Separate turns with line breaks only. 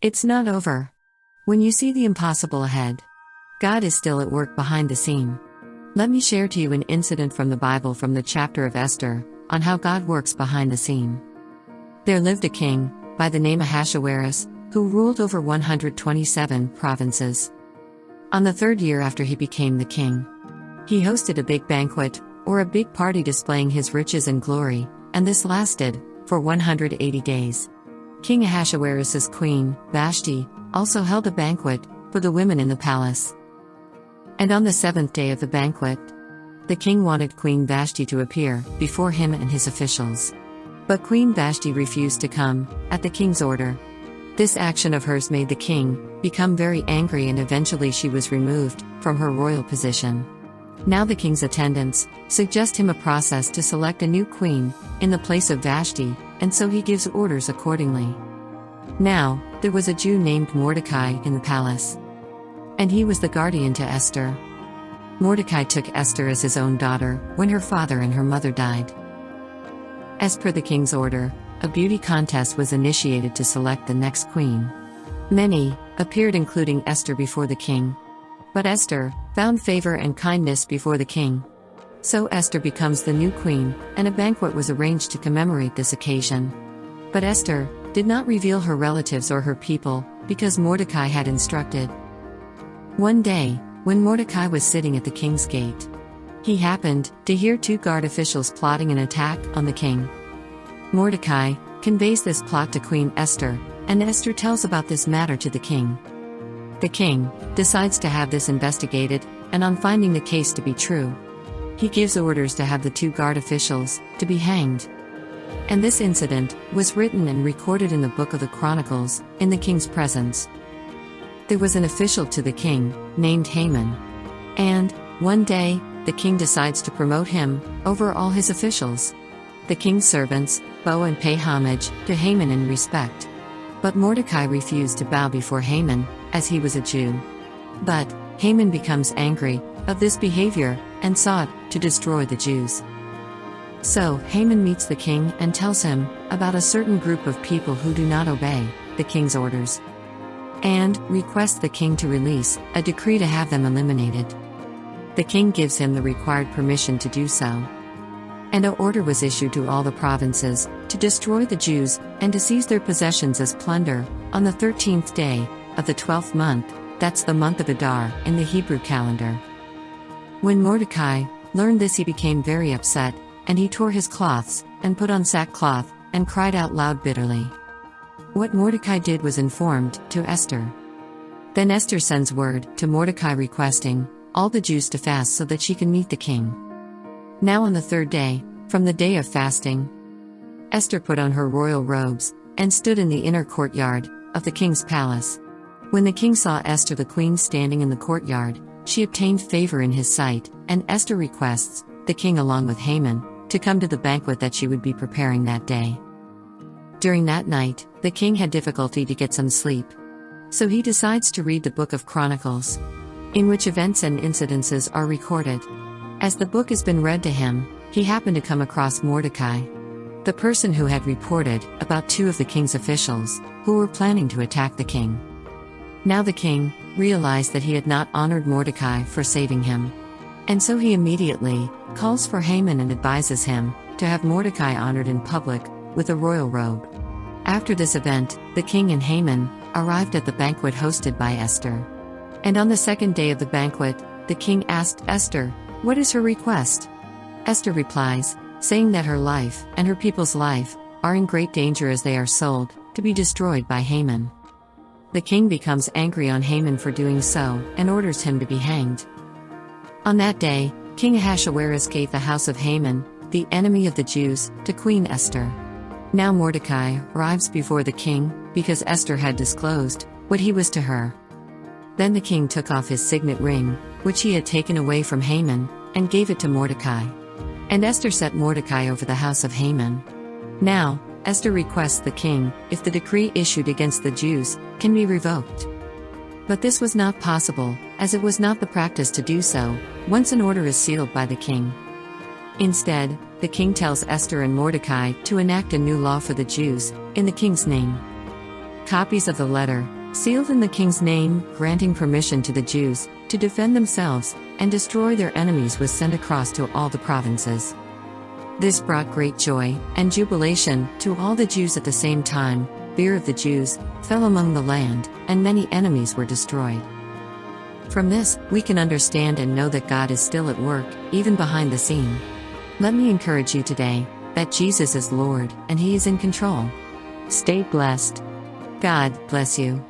It's not over. When you see the impossible ahead, God is still at work behind the scene. Let me share to you an incident from the Bible from the chapter of Esther, on how God works behind the scene. There lived a king, by the name Ahasuerus, who ruled over 127 provinces. On the third year after he became the king, he hosted a big banquet, or a big party displaying his riches and glory, and this lasted for 180 days. King Ahasuerus's queen, Vashti, also held a banquet for the women in the palace. And on the seventh day of the banquet, the king wanted Queen Vashti to appear before him and his officials. But Queen Vashti refused to come, at the king's order. This action of hers made the king become very angry, and eventually she was removed from her royal position. Now the king's attendants suggest him a process to select a new queen in the place of Vashti, and so he gives orders accordingly. Now, there was a Jew named Mordecai in the palace, and he was the guardian to Esther. Mordecai took Esther as his own daughter when her father and her mother died. As per the king's order, a beauty contest was initiated to select the next queen. Many appeared, including Esther, before the king. But Esther found favor and kindness before the king. So Esther becomes the new queen, and a banquet was arranged to commemorate this occasion. But Esther did not reveal her relatives or her people, because Mordecai had instructed. One day, when Mordecai was sitting at the king's gate, he happened to hear two guard officials plotting an attack on the king. Mordecai conveys this plot to Queen Esther, and Esther tells about this matter to the king. The king decides to have this investigated, and on finding the case to be true, he gives orders to have the two guard officials to be hanged. And this incident was written and recorded in the Book of the Chronicles, in the king's presence. There was an official to the king, named Haman. And, one day, the king decides to promote him over all his officials. The king's servants bow and pay homage to Haman in respect. But Mordecai refused to bow before Haman, as he was a Jew. But Haman becomes angry of this behavior, and sought to destroy the Jews. So Haman meets the king and tells him about a certain group of people who do not obey the king's orders, and requests the king to release a decree to have them eliminated. The king gives him the required permission to do so. And an order was issued to all the provinces to destroy the Jews and to seize their possessions as plunder on the 13th day of the 12th month, that's the month of Adar in the Hebrew calendar. When Mordecai learned this, he became very upset, and he tore his cloths and put on sackcloth and cried out loud bitterly. What Mordecai did was informed to Esther. Then Esther sends word to Mordecai requesting all the Jews to fast so that she can meet the king. Now on the third day, from the day of fasting, Esther put on her royal robes and stood in the inner courtyard of the king's palace. When the king saw Esther the queen standing in the courtyard, she obtained favor in his sight, and Esther requests the king along with Haman to come to the banquet that she would be preparing that day. During that night, the king had difficulty to get some sleep. So he decides to read the Book of Chronicles, in which events and incidences are recorded. As the book has been read to him, he happened to come across Mordecai, the person who had reported about two of the king's officials who were planning to attack the king. Now the king realized that he had not honored Mordecai for saving him. And so he immediately calls for Haman and advises him to have Mordecai honored in public with a royal robe. After this event, the king and Haman arrived at the banquet hosted by Esther. And on the second day of the banquet, the king asked Esther, what is her request? Esther replies, saying that her life and her people's life are in great danger as they are sold to be destroyed by Haman. The king becomes angry on Haman for doing so and orders him to be hanged. On that day, King Ahasuerus gave the house of Haman, the enemy of the Jews, to Queen Esther. Now Mordecai arrives before the king because Esther had disclosed what he was to her. Then the king took off his signet ring, which he had taken away from Haman, and gave it to Mordecai. And Esther set Mordecai over the house of Haman. Now, Esther requests the king if the decree issued against the Jews can be revoked. But this was not possible, as it was not the practice to do so once an order is sealed by the king. Instead, the king tells Esther and Mordecai to enact a new law for the Jews in the king's name. Copies of the letter, sealed in the king's name, granting permission to the Jews to defend themselves and destroy their enemies, was sent across to all the provinces. This brought great joy and jubilation to all the Jews at the same time. Fear of the Jews fell among the land, and many enemies were destroyed. From this, we can understand and know that God is still at work, even behind the scene. Let me encourage you today that Jesus is Lord and He is in control. Stay blessed. God bless you.